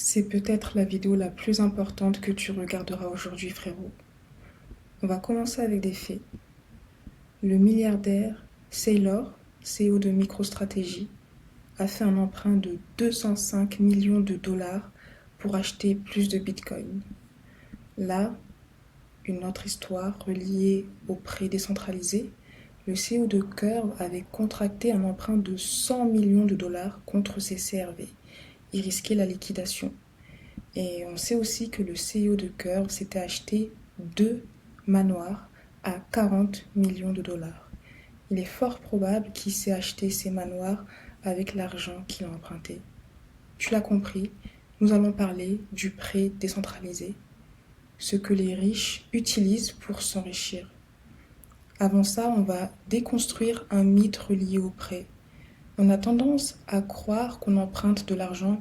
C'est peut-être la vidéo la plus importante que tu regarderas aujourd'hui, frérot. On va commencer avec des faits. Le milliardaire Saylor, CEO de MicroStrategy, a fait un emprunt de 205 millions de dollars pour acheter plus de Bitcoin. Là, une autre histoire reliée au prêt décentralisé. Le CEO de Curve avait contracté un emprunt de 100 millions de dollars contre ses CRV. Il risquait la liquidation. Et on sait aussi que le CEO de Curve s'était acheté 2 manoirs à 40 millions de dollars. Il est fort probable qu'il s'est acheté ces manoirs avec l'argent qu'il a emprunté. Tu l'as compris, nous allons parler du prêt décentralisé, ce que les riches utilisent pour s'enrichir. Avant ça, on va déconstruire un mythe relié au prêt. On a tendance à croire qu'on emprunte de l'argent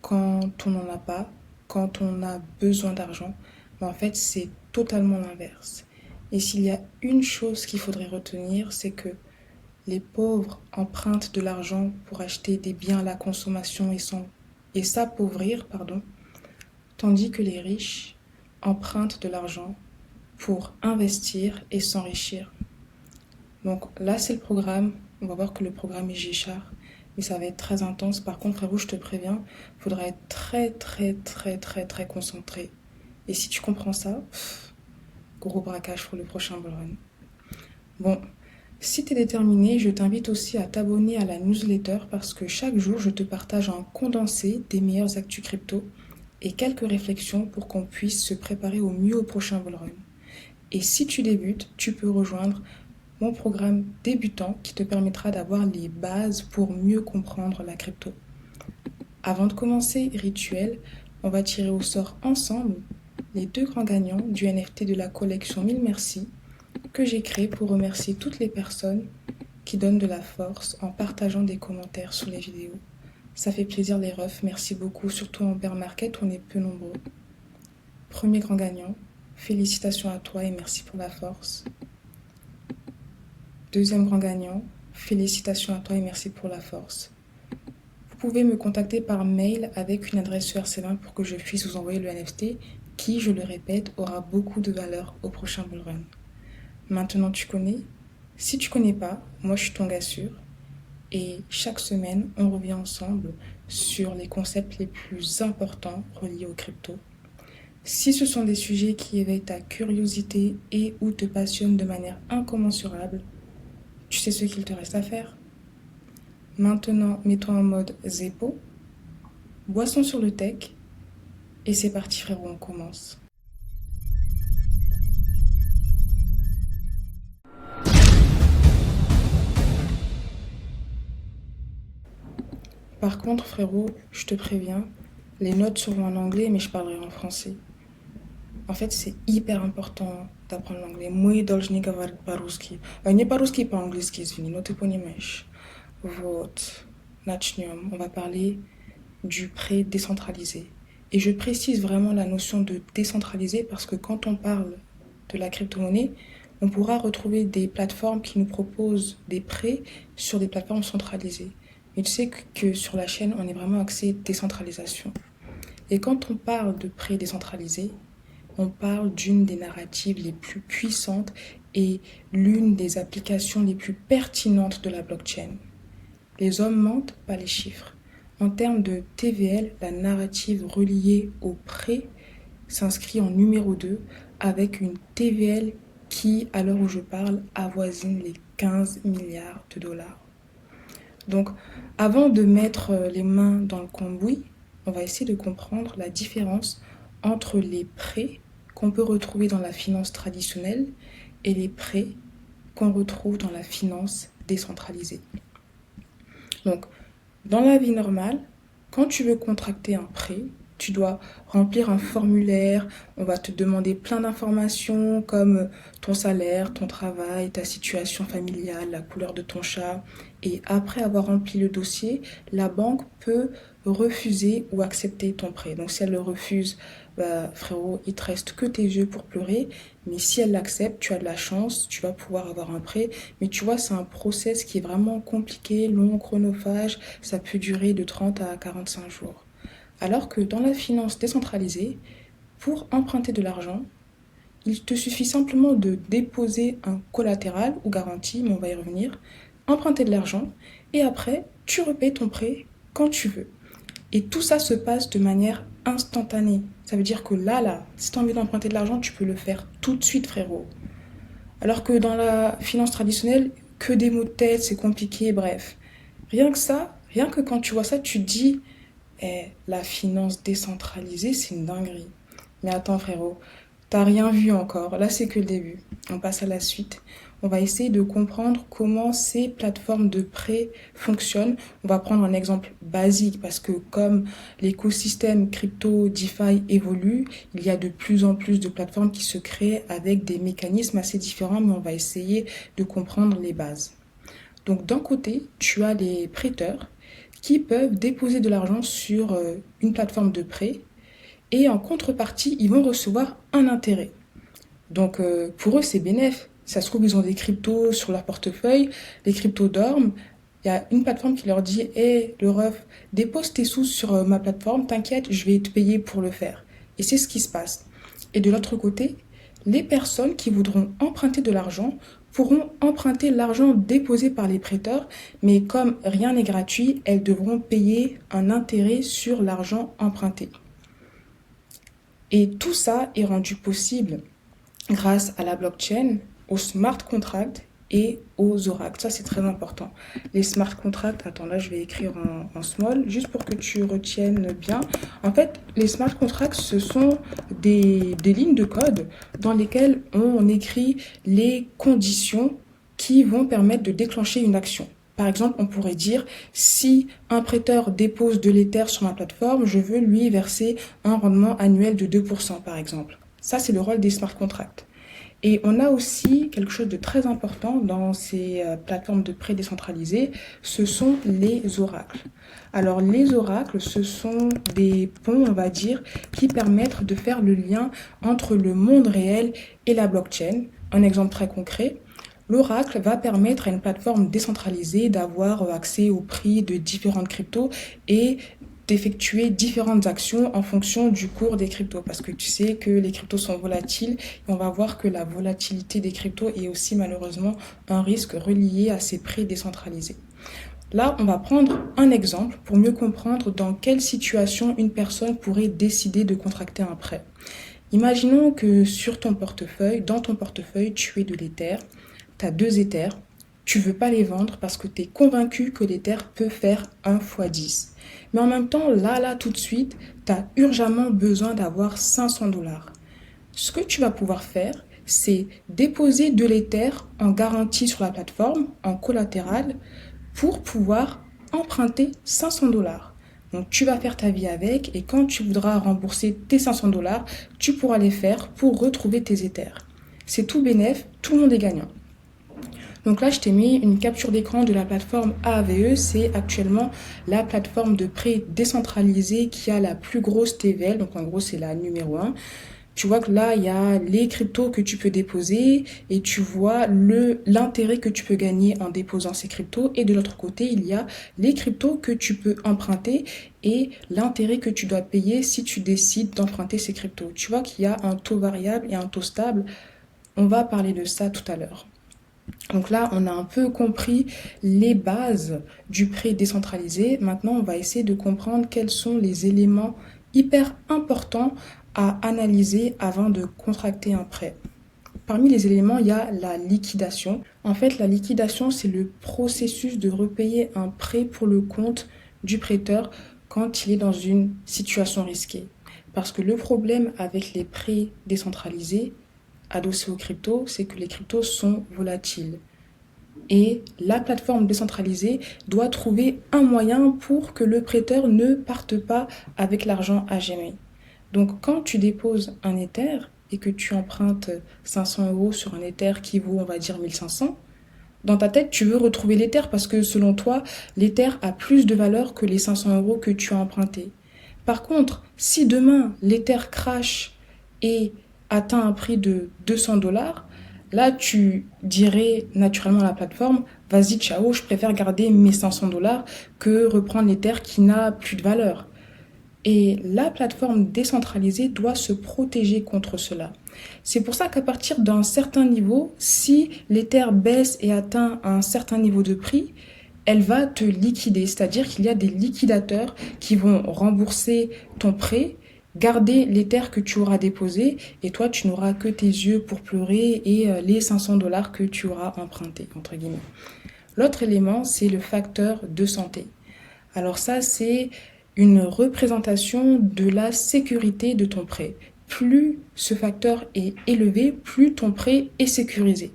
quand on n'en a pas, quand on a besoin d'argent. Mais en fait, c'est totalement l'inverse. Et s'il y a une chose qu'il faudrait retenir, c'est que les pauvres empruntent de l'argent pour acheter des biens à la consommation et s'appauvrir, tandis que les riches empruntent de l'argent pour investir et s'enrichir. Donc là, c'est le programme. On va voir que le programme est G-Char. Mais ça va être très intense. Par contre, frérot, je te préviens, il faudra être très concentré. Et si tu comprends ça, gros braquage pour le prochain bull run. Bon, si tu es déterminé, je t'invite aussi à t'abonner à la newsletter parce que chaque jour, je te partage un condensé des meilleures actus crypto et quelques réflexions pour qu'on puisse se préparer au mieux au prochain bull run. Et si tu débutes, tu peux rejoindre mon programme débutant qui te permettra d'avoir les bases pour mieux comprendre la crypto. Avant de commencer, rituel, on va tirer au sort ensemble les 2 grands gagnants du NFT de la collection 1000 Merci que j'ai créé pour remercier toutes les personnes qui donnent de la force en partageant des commentaires sous les vidéos. Ça fait plaisir les refs, merci beaucoup, surtout en bear market, on est peu nombreux. Premier grand gagnant, félicitations à toi et merci pour la force. Deuxième grand gagnant, félicitations à toi et merci pour la force. Vous pouvez me contacter par mail avec une adresse ERC20 pour que je puisse vous envoyer le NFT qui, je le répète, aura beaucoup de valeur au prochain bull run. Maintenant tu connais. Si tu connais pas, moi je suis ton gars sûr. Et chaque semaine, on revient ensemble sur les concepts les plus importants reliés aux cryptos. Si ce sont des sujets qui éveillent ta curiosité et ou te passionnent de manière incommensurable, tu sais ce qu'il te reste à faire. Maintenant, mets-toi en mode Zeppo, boisson sur le tech, et c'est parti frérot, on commence. Par contre frérot, je te préviens, les notes seront en anglais mais je parlerai en français. En fait, c'est hyper important d'apprendre l'anglais. Mój должны говорить по-русски. Не по-русски, по-английски, извини, но ты понимаешь. Вот. Начнем. On va parler du prêt décentralisé. Et je précise vraiment la notion de décentralisé parce que quand on parle de la crypto-monnaie, on pourra retrouver des plateformes qui nous proposent des prêts sur des plateformes centralisées. Mais tu sais que sur la chaîne, on est vraiment axé décentralisation. Et quand on parle de prêt décentralisé, on parle d'une des narratives les plus puissantes et l'une des applications les plus pertinentes de la blockchain. Les hommes mentent, pas les chiffres. En termes de TVL, la narrative reliée au prêt s'inscrit en numéro 2 avec une TVL qui, à l'heure où je parle, avoisine les 15 milliards de dollars. Donc, avant de mettre les mains dans le cambouis, on va essayer de comprendre la différence entre les prêts qu'on peut retrouver dans la finance traditionnelle et les prêts qu'on retrouve dans la finance décentralisée. Donc, dans la vie normale, quand tu veux contracter un prêt, tu dois remplir un formulaire, on va te demander plein d'informations comme ton salaire, ton travail, ta situation familiale, la couleur de ton chat. Et après avoir rempli le dossier, la banque peut refuser ou accepter ton prêt. Donc si elle le refuse, frérot, il te reste que tes yeux pour pleurer. Mais si elle l'accepte, tu as de la chance, tu vas pouvoir avoir un prêt. Mais tu vois, c'est un process qui est vraiment compliqué, long, chronophage. Ça peut durer de 30 à 45 jours. Alors que dans la finance décentralisée, pour emprunter de l'argent, il te suffit simplement de déposer un collatéral ou garantie, mais on va y revenir, emprunter de l'argent, et après, tu repayes ton prêt quand tu veux. Et tout ça se passe de manière instantanée. Ça veut dire que là, si tu as envie d'emprunter de l'argent, tu peux le faire tout de suite, frérot. Alors que dans la finance traditionnelle, que des mots de tête, c'est compliqué, bref. Rien que ça, rien que quand tu vois ça, tu te dis, la finance décentralisée, c'est une dinguerie. Mais attends, frérot, t'as rien vu encore. Là, c'est que le début. On passe à la suite. On va essayer de comprendre comment ces plateformes de prêt fonctionnent. On va prendre un exemple basique parce que comme l'écosystème crypto DeFi évolue, il y a de plus en plus de plateformes qui se créent avec des mécanismes assez différents, mais on va essayer de comprendre les bases. Donc d'un côté, tu as les prêteurs qui peuvent déposer de l'argent sur une plateforme de prêt et en contrepartie, ils vont recevoir un intérêt. Donc pour eux, c'est bénéf. Ça se trouve, ils ont des cryptos sur leur portefeuille, les cryptos dorment. Il y a une plateforme qui leur dit hey, le ref, dépose tes sous sur ma plateforme, t'inquiète, je vais te payer pour le faire. Et c'est ce qui se passe. Et de l'autre côté, les personnes qui voudront emprunter de l'argent pourront emprunter l'argent déposé par les prêteurs, mais comme rien n'est gratuit, elles devront payer un intérêt sur l'argent emprunté. Et tout ça est rendu possible grâce à la blockchain, aux smart contracts et aux oracles. Ça, c'est très important. Les smart contracts, attends, là, je vais écrire en small, juste pour que tu retiennes bien. En fait, les smart contracts, ce sont des lignes de code dans lesquelles on écrit les conditions qui vont permettre de déclencher une action. Par exemple, on pourrait dire, si un prêteur dépose de l'Ether sur ma plateforme, je veux lui verser un rendement annuel de 2%, par exemple. Ça, c'est le rôle des smart contracts. Et on a aussi quelque chose de très important dans ces plateformes de prêt décentralisées, ce sont les oracles. Alors les oracles, ce sont des ponts, on va dire, qui permettent de faire le lien entre le monde réel et la blockchain. Un exemple très concret, l'oracle va permettre à une plateforme décentralisée d'avoir accès au prix de différentes cryptos et d'effectuer différentes actions en fonction du cours des cryptos. Parce que tu sais que les cryptos sont volatiles et on va voir que la volatilité des cryptos est aussi malheureusement un risque relié à ces prêts décentralisés. Là, on va prendre un exemple pour mieux comprendre dans quelle situation une personne pourrait décider de contracter un prêt. Imaginons que sur ton portefeuille, dans ton portefeuille, tu aies de l'Ether, tu as 2 Ethers, tu veux pas les vendre parce que tu es convaincu que l'Ether peut faire 1 x 10. Mais en même temps, là, tout de suite, tu as urgemment besoin d'avoir 500 $. Ce que tu vas pouvoir faire, c'est déposer de l'Ether en garantie sur la plateforme, en collatéral, pour pouvoir emprunter 500 $. Donc tu vas faire ta vie avec et quand tu voudras rembourser tes 500 $, tu pourras les faire pour retrouver tes Ethers. C'est tout bénef, tout le monde est gagnant. Donc là, je t'ai mis une capture d'écran de la plateforme AAVE. C'est actuellement la plateforme de prêt décentralisée qui a la plus grosse TVL. Donc en gros, c'est la numéro 1. Tu vois que là, il y a les cryptos que tu peux déposer et tu vois l'intérêt que tu peux gagner en déposant ces cryptos. Et de l'autre côté, il y a les cryptos que tu peux emprunter et l'intérêt que tu dois payer si tu décides d'emprunter ces cryptos. Tu vois qu'il y a un taux variable et un taux stable. On va parler de ça tout à l'heure. Donc là, on a un peu compris les bases du prêt décentralisé. Maintenant, on va essayer de comprendre quels sont les éléments hyper importants à analyser avant de contracter un prêt. Parmi les éléments, il y a la liquidation. En fait, la liquidation, c'est le processus de repayer un prêt pour le compte du prêteur quand il est dans une situation risquée. Parce que le problème avec les prêts décentralisés, adossés aux cryptos, c'est que les cryptos sont volatiles. Et la plateforme décentralisée doit trouver un moyen pour que le prêteur ne parte pas avec l'argent à jamais. Donc quand tu déposes un Ether et que tu empruntes 500 € sur un Ether qui vaut, on va dire, 1500, dans ta tête, tu veux retrouver l'Ether parce que selon toi, l'Ether a plus de valeur que les 500 € que tu as empruntés. Par contre, si demain l'Ether crash et atteint un prix de 200 $, là, tu dirais naturellement à la plateforme, vas-y, ciao, je préfère garder mes 500 $ que reprendre l'Ether qui n'a plus de valeur. Et la plateforme décentralisée doit se protéger contre cela. C'est pour ça qu'à partir d'un certain niveau, si l'Ether baisse et atteint un certain niveau de prix, elle va te liquider. C'est-à-dire qu'il y a des liquidateurs qui vont rembourser ton prêt, garder l'Ether que tu auras déposé, et toi, tu n'auras que tes yeux pour pleurer et les 500 dollars que tu auras empruntés, entre guillemets. L'autre élément, c'est le facteur de santé. Alors ça, c'est une représentation de la sécurité de ton prêt. Plus ce facteur est élevé, plus ton prêt est sécurisé.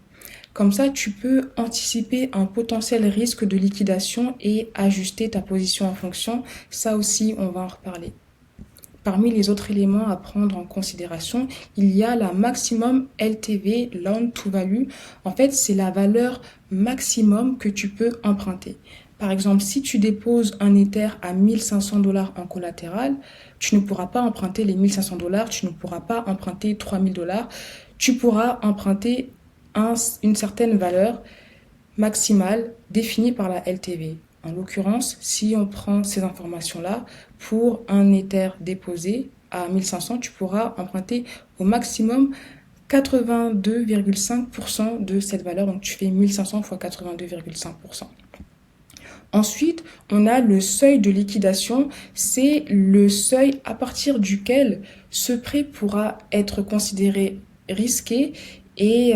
Comme ça, tu peux anticiper un potentiel risque de liquidation et ajuster ta position en fonction. Ça aussi, on va en reparler. Parmi les autres éléments à prendre en considération, il y a la maximum LTV, Loan to Value. En fait, c'est la valeur maximum que tu peux emprunter. Par exemple, si tu déposes un Ether à 1500 dollars en collatéral, tu ne pourras pas emprunter les 1500 dollars, tu ne pourras pas emprunter 3000 dollars. Tu pourras emprunter une certaine valeur maximale définie par la LTV. En l'occurrence, si on prend ces informations-là, pour un Ether déposé à 1500, tu pourras emprunter au maximum 82,5% de cette valeur. Donc tu fais 1500 fois 82,5%. Ensuite, on a le seuil de liquidation. C'est le seuil à partir duquel ce prêt pourra être considéré risqué et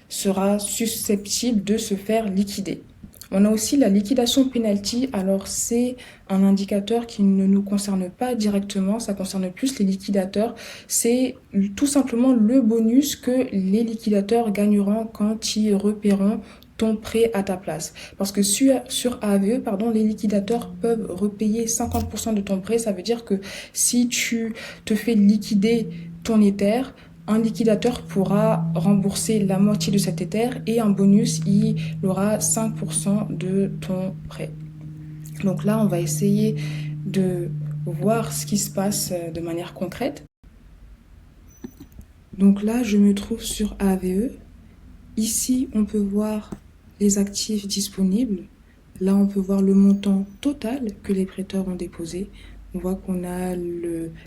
sera susceptible de se faire liquider. On a aussi la liquidation penalty. Alors, c'est un indicateur qui ne nous concerne pas directement, ça concerne plus les liquidateurs. C'est tout simplement le bonus que les liquidateurs gagneront quand ils repéreront ton prêt à ta place. Parce que sur AVE, les liquidateurs peuvent repayer 50% de ton prêt. Ça veut dire que si tu te fais liquider ton Ether, un liquidateur pourra rembourser la moitié de cet Ether et en bonus, il aura 5% de ton prêt. Donc là, on va essayer de voir ce qui se passe de manière concrète. Donc là, je me trouve sur AVE. Ici, on peut voir les actifs disponibles. Là, on peut voir le montant total que les prêteurs ont déposé. On voit qu'on a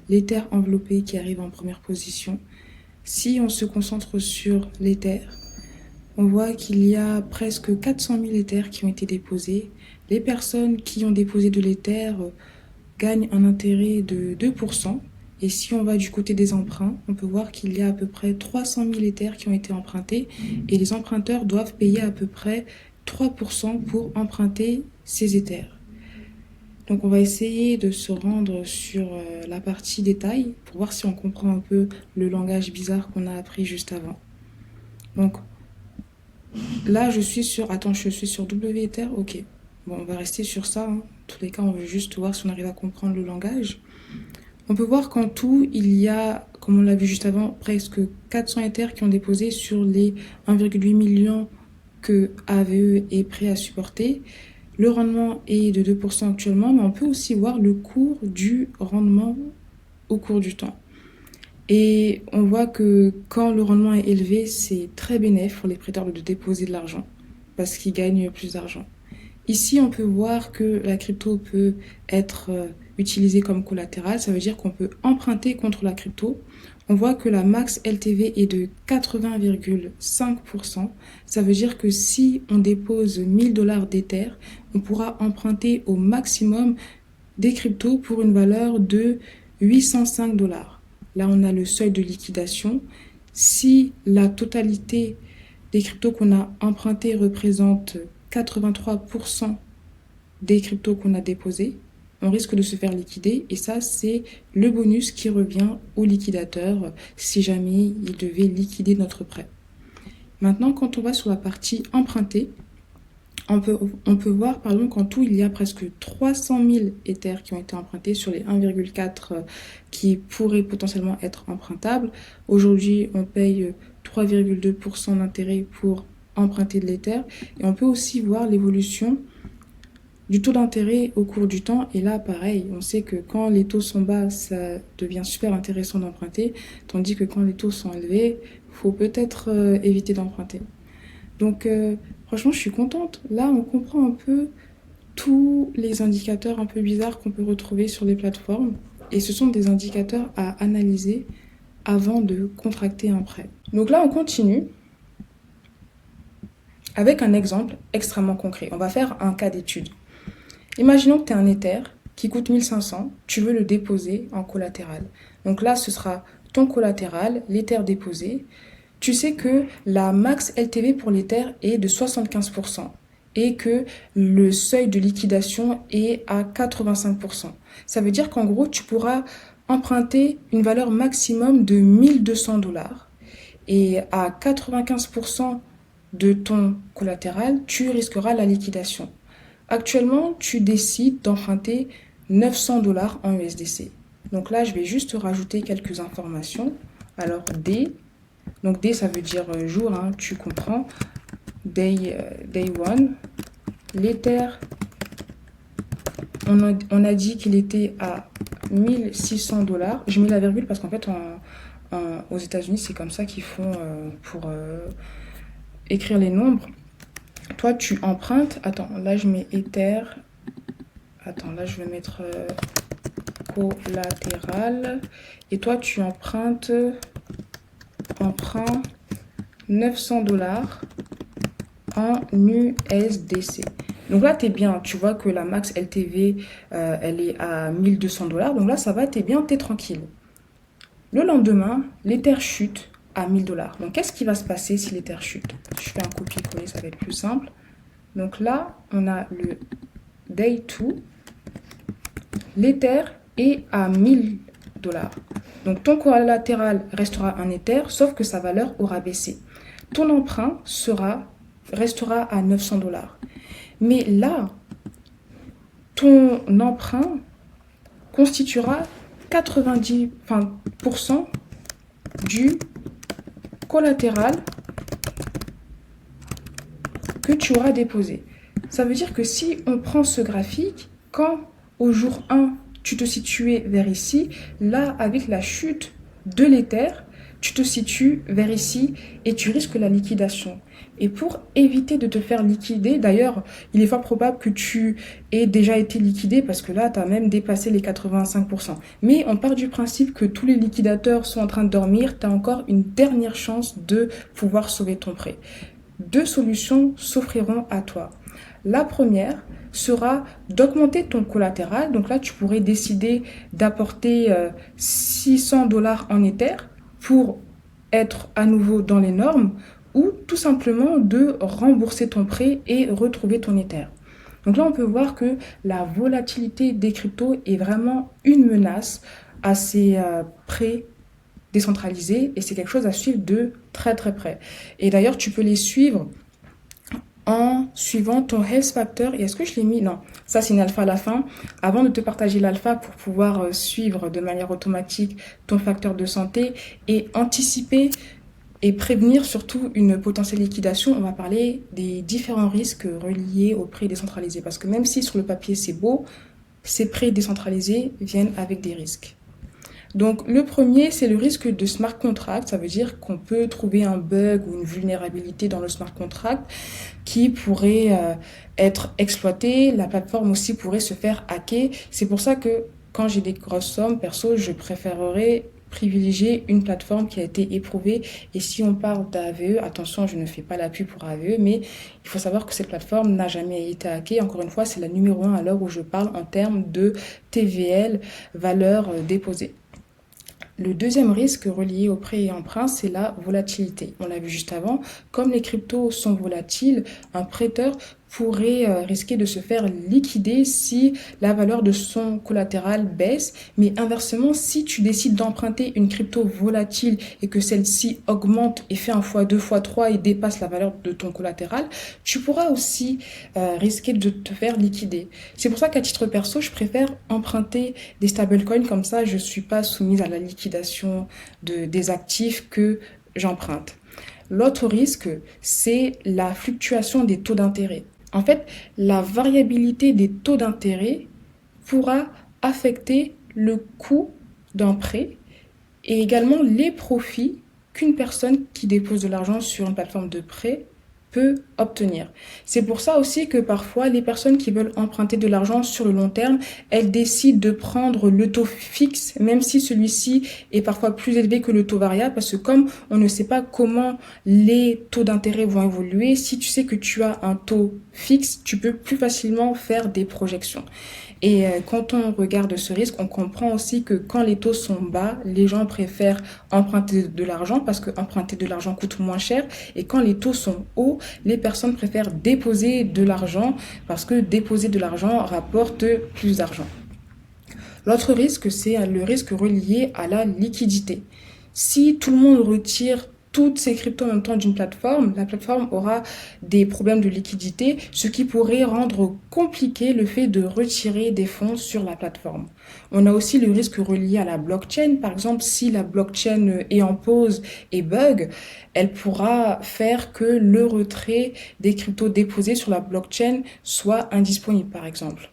l'Ether enveloppé qui arrive en première position. Si on se concentre sur l'Ether, on voit qu'il y a presque 400 000 Ethers qui ont été déposés. Les personnes qui ont déposé de l'Ether gagnent un intérêt de 2%. Et si on va du côté des emprunts, on peut voir qu'il y a à peu près 300 000 Ethers qui ont été empruntés. Et les emprunteurs doivent payer à peu près 3% pour emprunter ces Ethers. Donc on va essayer de se rendre sur la partie détail pour voir si on comprend un peu le langage bizarre qu'on a appris juste avant. Donc là je suis sur WEther, ok. Bon, on va rester sur ça, hein. En tous les cas on veut juste voir si on arrive à comprendre le langage. On peut voir qu'en tout il y a, comme on l'a vu juste avant, presque 400 Ethers qui ont déposé sur les 1,8 million que AVE est prêt à supporter. Le rendement est de 2% actuellement, mais on peut aussi voir le cours du rendement au cours du temps. Et on voit que quand le rendement est élevé, c'est très bénéfique pour les prêteurs de déposer de l'argent parce qu'ils gagnent plus d'argent. Ici, on peut voir que la crypto peut être utilisée comme collatéral. Ça veut dire qu'on peut emprunter contre la crypto. On voit que la max LTV est de 80,5%. Ça veut dire que si on dépose 1000 dollars d'Ether, on pourra emprunter au maximum des cryptos pour une valeur de 805 dollars. Là, on a le seuil de liquidation. Si la totalité des cryptos qu'on a empruntés représente 83% des cryptos qu'on a déposés, on risque de se faire liquider et ça, c'est le bonus qui revient au liquidateur si jamais il devait liquider notre prêt. Maintenant, quand on va sur la partie empruntée, on peut voir qu'en tout, il y a presque 300 000 Ethers qui ont été empruntés sur les 1,4 qui pourraient potentiellement être empruntables. Aujourd'hui, on paye 3,2% d'intérêt pour emprunter de l'Ether. Et on peut aussi voir l'évolution du taux d'intérêt au cours du temps. Et là, pareil, on sait que quand les taux sont bas, ça devient super intéressant d'emprunter. Tandis que quand les taux sont élevés, il faut peut-être éviter d'emprunter. Donc, franchement, je suis contente. Là, on comprend un peu tous les indicateurs un peu bizarres qu'on peut retrouver sur les plateformes. et ce sont des indicateurs à analyser avant de contracter un prêt. Donc là, on continue avec un exemple extrêmement concret. On va faire un cas d'étude. Imaginons que tu as un Ether qui coûte 1500, tu veux le déposer en collatéral. Donc là, ce sera ton collatéral, l'Ether déposé. Tu sais que la max LTV pour l'Ether est de 75% et que le seuil de liquidation est à 85%. Ça veut dire qu'en gros, tu pourras emprunter une valeur maximum de 1200 $ et à 95% de ton collatéral, tu risqueras la liquidation. Actuellement, tu décides d'emprunter 900 $ en USDC. Donc là, je vais juste rajouter quelques informations. Alors D, donc D ça veut dire jour, hein, tu comprends. Day one. L'Ether, on a dit qu'il était à 1600 $. Je mets la virgule parce qu'en fait, aux États-Unis, c'est comme ça qu'ils font pour écrire les nombres. Toi, tu empruntes. Attends, là, je mets Ether. Attends, là, je vais mettre collatéral. Et toi, tu empruntes emprunt 900 $ en USDC. Donc là, tu es bien. Tu vois que la max LTV, elle est à 1200 $. Donc là, ça va, tu es bien, tu es tranquille. Le lendemain, l'Ether chute à 1000 $. Donc, qu'est-ce qui va se passer si l'Ether chute? Je fais un copier-coller, ça va être plus simple. Donc là, on a le Day 2. L'Ether est à 1000 $. Donc, ton collatéral restera un Ether, sauf que sa valeur aura baissé. Ton emprunt restera à 900 $. Mais là, ton emprunt constituera 90% du collatéral que tu auras déposé. Ça veut dire que si on prend ce graphique, quand au jour 1, tu te situais vers ici, là, avec la chute de l'Ether, tu te situes vers ici et tu risques la liquidation. Et pour éviter de te faire liquider, d'ailleurs, il est fort probable que tu aies déjà été liquidé parce que là, tu as même dépassé les 85%. Mais on part du principe que tous les liquidateurs sont en train de dormir, tu as encore une dernière chance de pouvoir sauver ton prêt. Deux solutions s'offriront à toi. La première sera d'augmenter ton collatéral. Donc là, tu pourrais décider d'apporter 600 $ en Ether pour être à nouveau dans les normes ou tout simplement de rembourser ton prêt et retrouver ton Ether. Donc là, on peut voir que la volatilité des cryptos est vraiment une menace à ces prêts décentralisés et c'est quelque chose à suivre de très très près. Et d'ailleurs, tu peux les suivre en suivant ton health factor. Et est-ce que je l'ai mis? Non, ça c'est une alpha à la fin. Avant de te partager l'alpha pour pouvoir suivre de manière automatique ton facteur de santé et anticiper et prévenir surtout une potentielle liquidation, on va parler des différents risques reliés aux prêts décentralisés. Parce que même si sur le papier c'est beau, ces prêts décentralisés viennent avec des risques. Donc le premier, c'est le risque de smart contract. Ça veut dire qu'on peut trouver un bug ou une vulnérabilité dans le smart contract qui pourrait être exploité. La plateforme aussi pourrait se faire hacker. C'est pour ça que quand j'ai des grosses sommes, perso, je préférerais privilégier une plateforme qui a été éprouvée. Et si on parle d'AVE, attention, je ne fais pas la pub pour AVE, mais il faut savoir que cette plateforme n'a jamais été hackée. Encore une fois, c'est la numéro 1 à l'heure où je parle en termes de TVL, valeur déposée. Le deuxième risque relié au prêt et emprunt, c'est la volatilité. On l'a vu juste avant, comme les cryptos sont volatiles, un prêteur pourrait risquer de se faire liquider si la valeur de son collatéral baisse. Mais inversement, si tu décides d'emprunter une crypto volatile et que celle-ci augmente et fait un x2, x3 et dépasse la valeur de ton collatéral, tu pourras aussi risquer de te faire liquider. C'est pour ça qu'à titre perso, je préfère emprunter des stablecoins, comme ça je ne suis pas soumise à la liquidation des actifs que j'emprunte. L'autre risque, c'est la fluctuation des taux d'intérêt. En fait, la variabilité des taux d'intérêt pourra affecter le coût d'un prêt et également les profits qu'une personne qui dépose de l'argent sur une plateforme de prêt peut obtenir. C'est pour ça aussi que parfois les personnes qui veulent emprunter de l'argent sur le long terme, elles décident de prendre le taux fixe, même si celui-ci est parfois plus élevé que le taux variable, parce que comme on ne sait pas comment les taux d'intérêt vont évoluer, si tu sais que tu as un taux fixe, tu peux plus facilement faire des projections. Et quand on regarde ce risque, on comprend aussi que quand les taux sont bas, les gens préfèrent emprunter de l'argent parce que emprunter de l'argent coûte moins cher. Et quand les taux sont hauts, les personnes préfèrent déposer de l'argent parce que déposer de l'argent rapporte plus d'argent. L'autre risque, c'est le risque relié à la liquidité. Si tout le monde retire toutes ces cryptos en même temps d'une plateforme, la plateforme aura des problèmes de liquidité, ce qui pourrait rendre compliqué le fait de retirer des fonds sur la plateforme. On a aussi le risque relié à la blockchain. Par exemple, si la blockchain est en pause et bug, elle pourra faire que le retrait des cryptos déposés sur la blockchain soit indisponible, par exemple.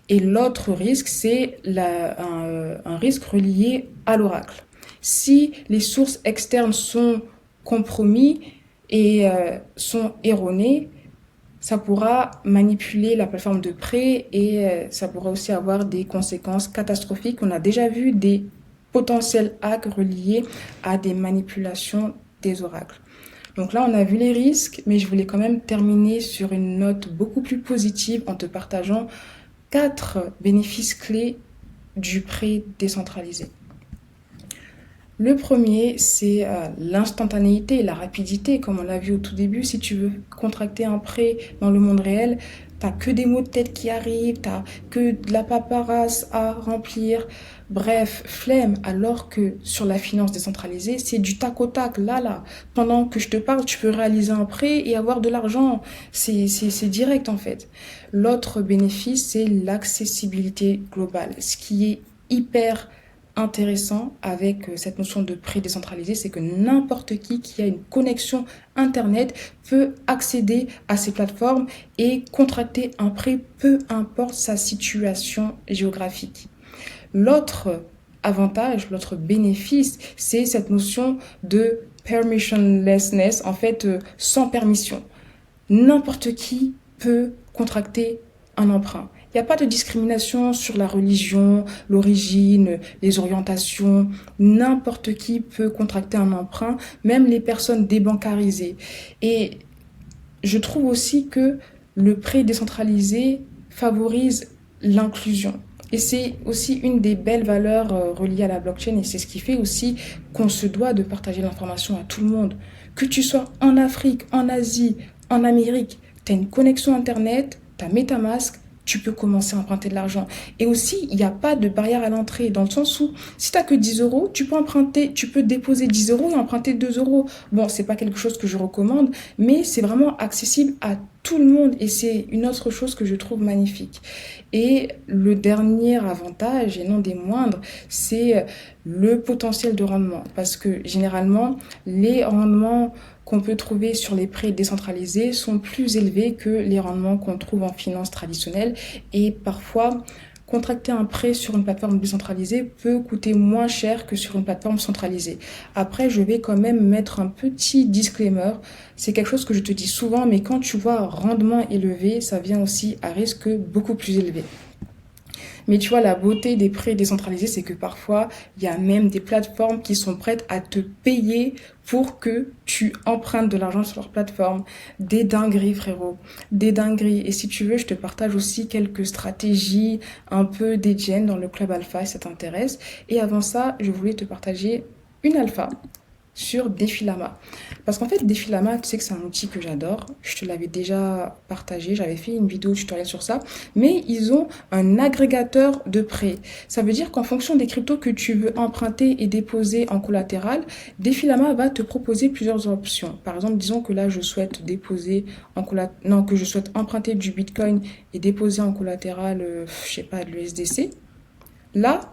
Et l'autre risque, c'est un risque relié à l'oracle. Si les sources externes sont compromis et sont erronés, ça pourra manipuler la plateforme de prêt et ça pourra aussi avoir des conséquences catastrophiques. On a déjà vu des potentiels hacks reliés à des manipulations des oracles. Donc là, on a vu les risques, mais je voulais quand même terminer sur une note beaucoup plus positive en te partageant 4 bénéfices clés du prêt décentralisé. Le premier, c'est l'instantanéité, la rapidité, comme on l'a vu au tout début. Si tu veux contracter un prêt dans le monde réel, t'as que des mots de tête qui arrivent, t'as que de la paperasse à remplir. Bref, flemme, alors que sur la finance décentralisée, c'est du tac au tac, là. Pendant que je te parle, tu peux réaliser un prêt et avoir de l'argent. C'est direct en fait. L'autre bénéfice, c'est l'accessibilité globale. Ce qui est hyper intéressant avec cette notion de prêt décentralisé, c'est que n'importe qui a une connexion Internet peut accéder à ces plateformes et contracter un prêt, peu importe sa situation géographique. L'autre avantage, l'autre bénéfice, c'est cette notion de permissionlessness, en fait, sans permission. N'importe qui peut contracter un emprunt. Il n'y a pas de discrimination sur la religion, l'origine, les orientations. N'importe qui peut contracter un emprunt, même les personnes débancarisées. Et je trouve aussi que le prêt décentralisé favorise l'inclusion. Et c'est aussi une des belles valeurs reliées à la blockchain et c'est ce qui fait aussi qu'on se doit de partager l'information à tout le monde. Que tu sois en Afrique, en Asie, en Amérique, tu as une connexion Internet, tu as MetaMask, tu peux commencer à emprunter de l'argent. Et aussi, il n'y a pas de barrière à l'entrée, dans le sens où si tu n'as que 10 euros, tu peux déposer 10 euros et emprunter 2 euros. Bon, c'est pas quelque chose que je recommande, mais c'est vraiment accessible à tout le monde et c'est une autre chose que je trouve magnifique. Et le dernier avantage, et non des moindres, c'est le potentiel de rendement. Parce que généralement, les rendements qu'on peut trouver sur les prêts décentralisés sont plus élevés que les rendements qu'on trouve en finance traditionnelle. Et parfois, contracter un prêt sur une plateforme décentralisée peut coûter moins cher que sur une plateforme centralisée. Après, je vais quand même mettre un petit disclaimer. C'est quelque chose que je te dis souvent, mais quand tu vois rendement élevé, ça vient aussi à risque beaucoup plus élevé. Mais tu vois, la beauté des prêts décentralisés, c'est que parfois, il y a même des plateformes qui sont prêtes à te payer pour que tu empruntes de l'argent sur leur plateforme. Des dingueries, frérot. Des dingueries. Et si tu veux, je te partage aussi quelques stratégies un peu dédiennes dans le Club Alpha, si ça t'intéresse. Et avant ça, je voulais te partager une alpha sur Defilama. Parce qu'en fait, Defilama, tu sais que c'est un outil que j'adore. Je te l'avais déjà partagé, j'avais fait une vidéo tutoriel sur ça. Mais ils ont un agrégateur de prêts. Ça veut dire qu'en fonction des cryptos que tu veux emprunter et déposer en collatéral, Defilama va te proposer plusieurs options. Par exemple, disons que là, je souhaite déposer que je souhaite emprunter du Bitcoin et déposer en collatéral, je sais pas, de l'USDC. Là,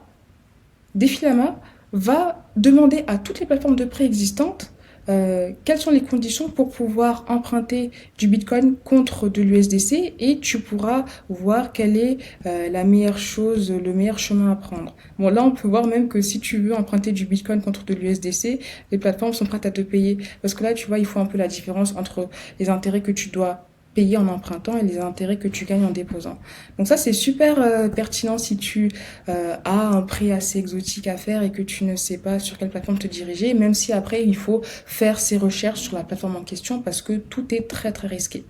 Defilama va demander à toutes les plateformes de prêt existantes quelles sont les conditions pour pouvoir emprunter du Bitcoin contre de l'USDC et tu pourras voir quelle est la meilleure chose, le meilleur chemin à prendre. Bon, là, on peut voir même que si tu veux emprunter du Bitcoin contre de l'USDC, les plateformes sont prêtes à te payer. Parce que là, tu vois, il faut un peu la différence entre les intérêts que tu dois payer en empruntant et les intérêts que tu gagnes en déposant. Donc ça, c'est super pertinent si tu as un prêt assez exotique à faire et que tu ne sais pas sur quelle plateforme te diriger, même si après, il faut faire ses recherches sur la plateforme en question parce que tout est très très risqué.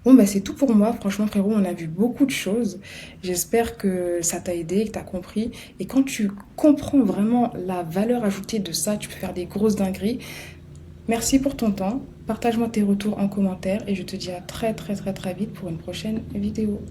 Bon, bah c'est tout pour moi. Franchement, frérot, on a vu beaucoup de choses. J'espère que ça t'a aidé, que t'as compris. Et quand tu comprends vraiment la valeur ajoutée de ça, tu peux faire des grosses dingueries. Merci pour ton temps. Partage-moi tes retours en commentaire et je te dis à très très très très vite pour une prochaine vidéo.